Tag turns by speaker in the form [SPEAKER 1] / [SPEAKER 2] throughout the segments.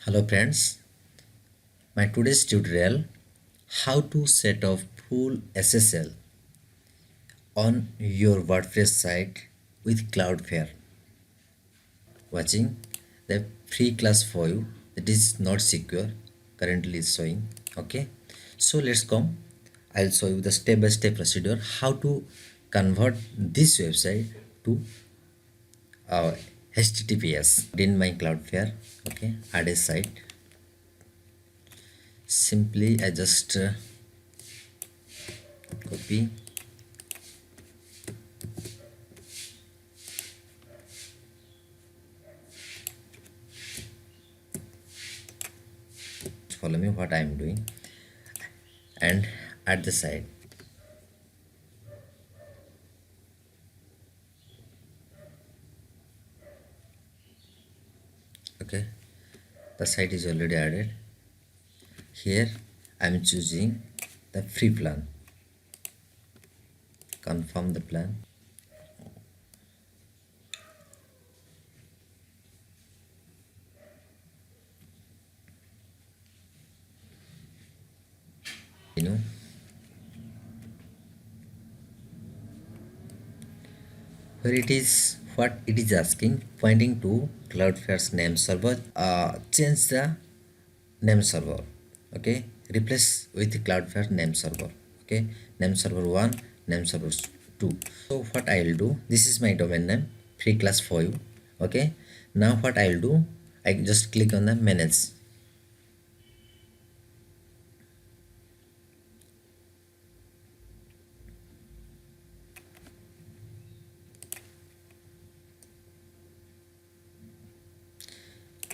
[SPEAKER 1] Hello friends, my today's tutorial how to set up full SSL on your Wordpress site with Cloudflare. Watching the free class for you that is not secure currently is showing. Okay, so let's come. I'll show you the step-by-step procedure how to convert this website to uh, HTTPS in my Cloudflare. Okay, add a site. Simply I just copy follow me what I am doing and at the side okay, the site is already added. Here I am choosing the free plan. Confirm the plan. Where it is what it is asking, pointing to Cloudflare's name server. Change the name server. Okay, replace with Cloudflare name server. Okay, name server 1, name server 2. So what I'll do, this is my domain name, free class for you. Okay, now what I'll do, I just click on the manage.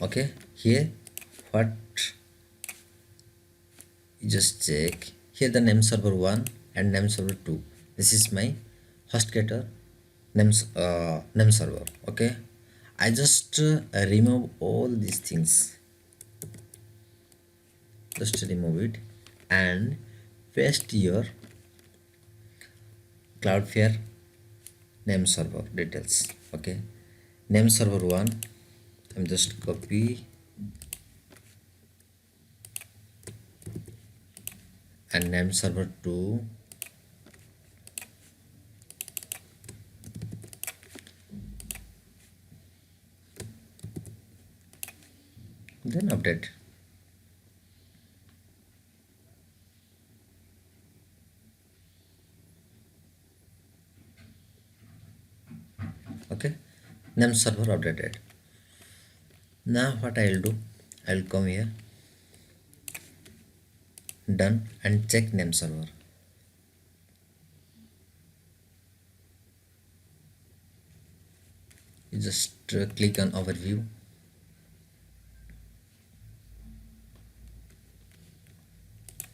[SPEAKER 1] Okay, here what you just check here the name server 1 and name server 2. This is my HostGator name server. Okay, I just remove all these things, just remove it and paste your Cloudflare name server details. Okay, name server 1 I'm just copy and name server 2 then update. Okay, name server updated. Now what I'll do, I'll come here, done, and check name server. You just click on overview.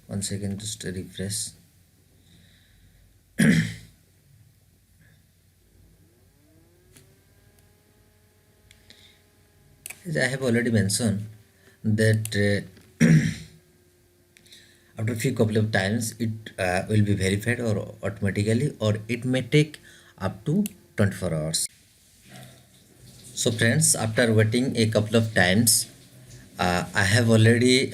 [SPEAKER 1] One second, just refresh. As I have already mentioned that after a few couple of times it will be verified or automatically, or it may take up to 24 hours. So friends, after waiting a couple of times, I have already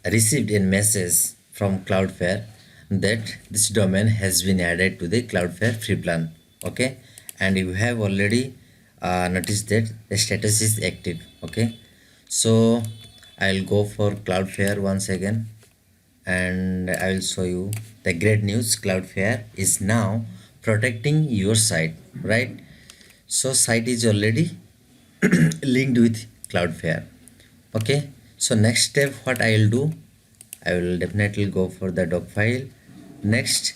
[SPEAKER 1] received a message from Cloudflare that this domain has been added to the Cloudflare free plan. Okay, and you have already noticed that the status is active. Okay, so I'll go for Cloudflare once again and I will show you the great news. Cloudflare is now protecting your site, right? So site is already linked with Cloudflare. Okay, so next step what I will do, I will definitely go for the doc file. Next,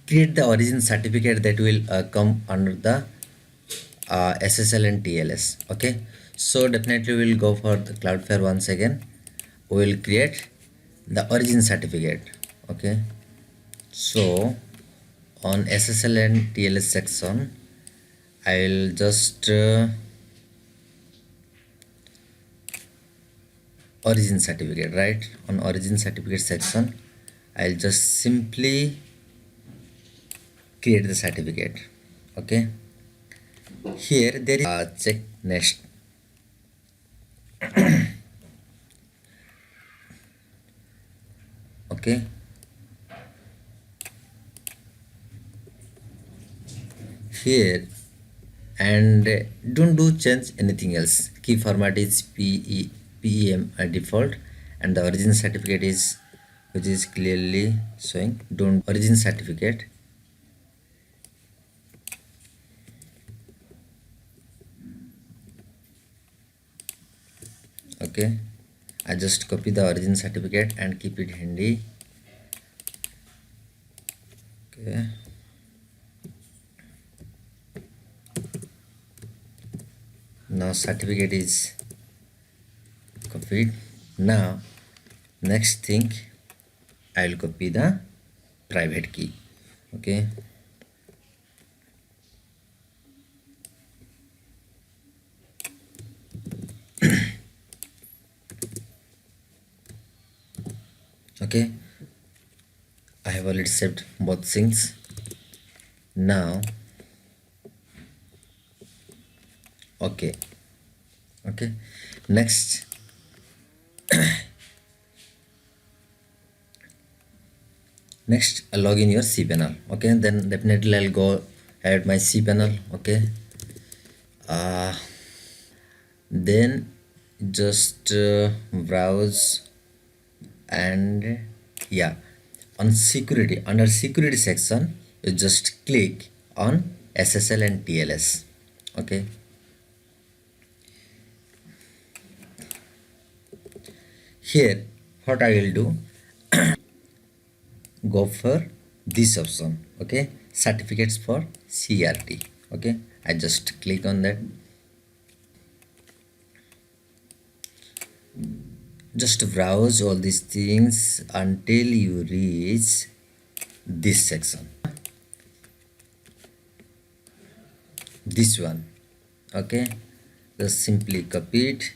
[SPEAKER 1] create the origin certificate that will come under the SSL and TLS. Okay, so definitely we will go for the Cloudflare once again. We will create the origin certificate. Okay, so on SSL and TLS section, I will just origin certificate, right? On origin certificate section, I'll just simply create the certificate. Okay, here there is check next. Okay, here, and don't do change anything else. Key format is PEM default, and the origin certificate is, which is clearly showing. Don't origin certificate. Okay, I just copy the origin certificate and keep it handy. Okay, now certificate is copied. Now next thing, I will copy the private key. Okay, okay, I have already saved both things. Now, okay, okay, next, log in your cpanel. Okay, then definitely I'll go add my cpanel. Okay, then just browse, and yeah, on security, under security section, you just click on SSL and TLS. Okay, here what I will do, go for this option. Okay, certificates for CRT. Okay, I just click on that. Just browse all these things until you reach this section, this one. Okay, just simply copy it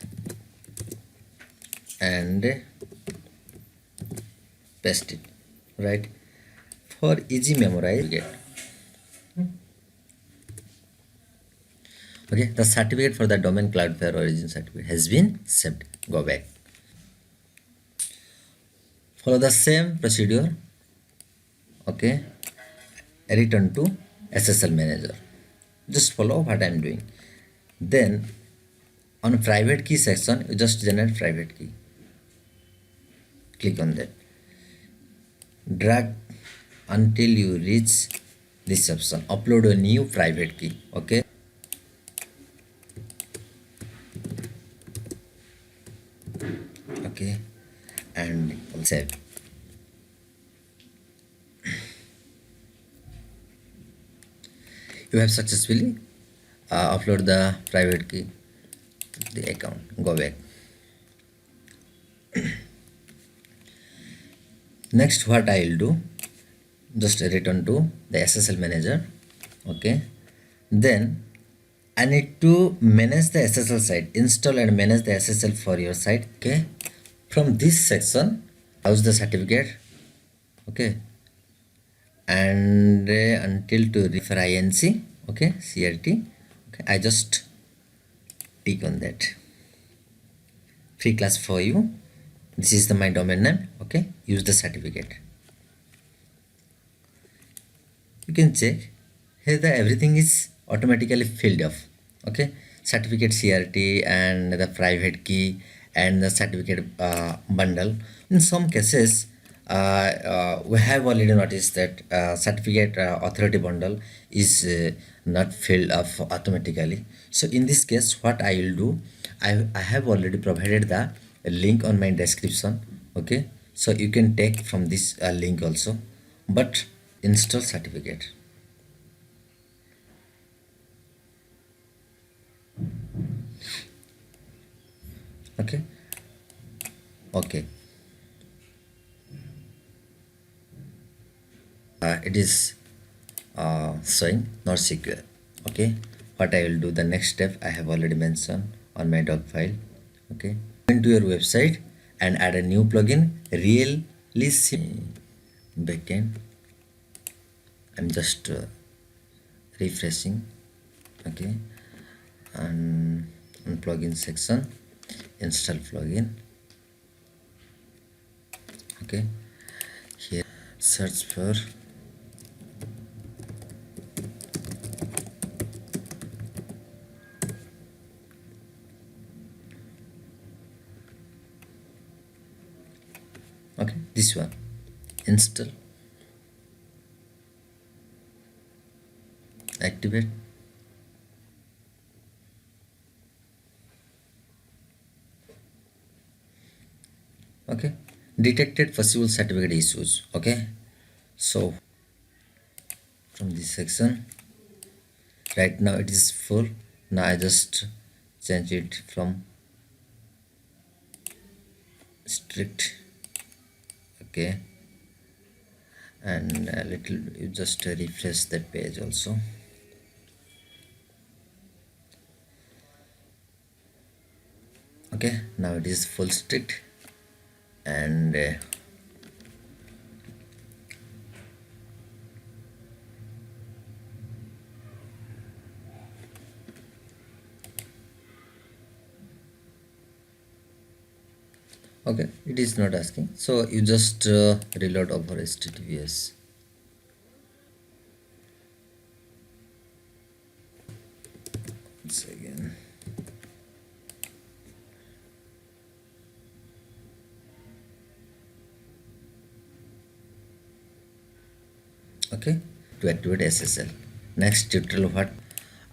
[SPEAKER 1] and paste it, right? For easy memorize, get. Okay, the certificate for the domain Cloudflare origin certificate has been saved. Go back, follow the same procedure. Okay, return to SSL manager, just follow what I'm doing. Then on private key section, you just generate private key, click on that, drag until you reach this option, upload a new private key. Okay, okay, and save. You have successfully upload the private key to the account. Go back. Next, what I will do, just return to the SSL manager. Okay, then I need to manage the SSL site, install and manage the SSL for your site. Okay, from this section, house the certificate. Okay, and until to refer INC. Okay, CRT. Okay, I just tick on that. Free class for you. This is the my domain name. Okay, use the certificate. You can check here, the everything is automatically filled up. Okay, certificate CRT and the private key and the certificate bundle. In some cases, we have already noticed that certificate authority bundle is not filled up automatically. So in this case, what I will do, I have already provided the link on my description. Okay, so you can take from this link also, but install certificate. Okay, okay, it is showing not secure. Okay, what I will do, the next step I have already mentioned on my doc file. Okay, go into your website and add a new plugin, really simple. Backend, I'm just refreshing. Okay, and on plugin section, install plugin. Okay, here search for okay, this one, install, activate. Okay, detected possible certificate issues. Okay, so from this section, right now it is full. Now I just change it from strict. Okay, and a little, you just refresh that page also. Okay, now it is full strict, and okay, it is not asking, so you just reload over https. Once again. Okay, to activate SSL. Next tutorial, what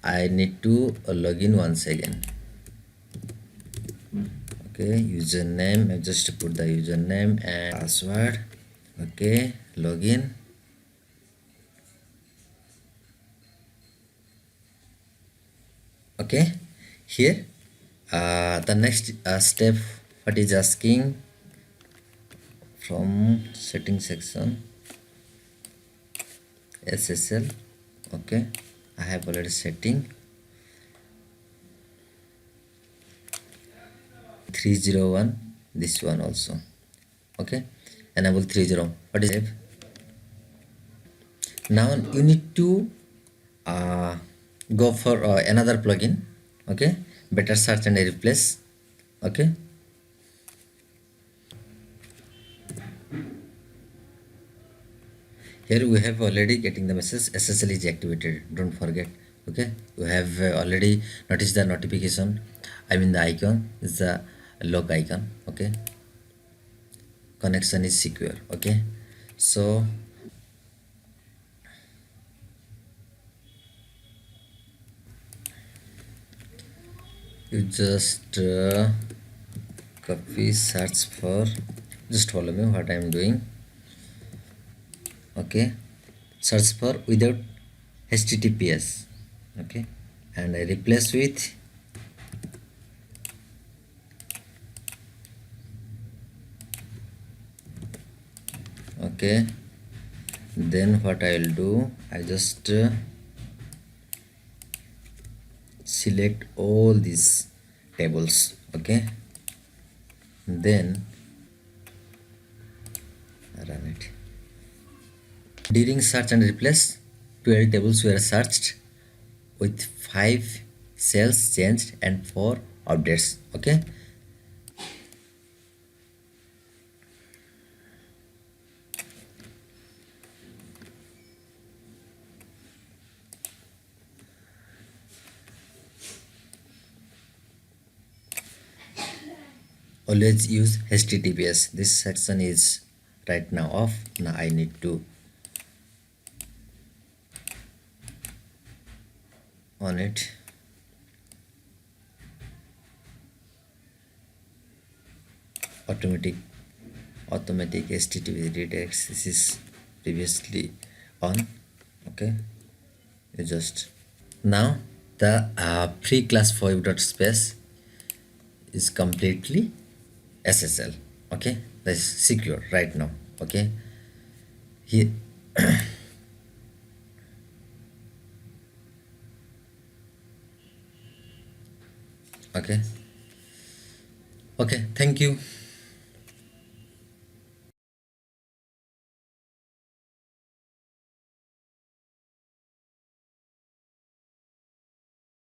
[SPEAKER 1] I need to log in once again. Okay, username, I just put the username and password. Okay, login. Okay, here the next step, what is asking from setting section, SSL. Okay, I have already setting 301, this one also. Okay, enable 30. What is it? Now you need to go for another plugin. Okay, better search and replace. Okay, here we have already getting the message SSL is activated, don't forget. Okay, we have already noticed the notification, I mean the icon is the log icon. Okay, connection is secure. Okay, so you just copy, search for, just follow me what I am doing. Okay, search for without https. Okay, and I replace with okay, then what I will do, I just select all these tables. Okay, then run it. During search and replace, 12 tables were searched with 5 cells changed and 4 updates. Okay, always use https. This section is right now off. Now I need to on it. Automatic http redirects, this is previously on. Okay, you just now the free class 5.space is completely SSL. Okay, that is secure right now. Okay, here okay, okay, thank you.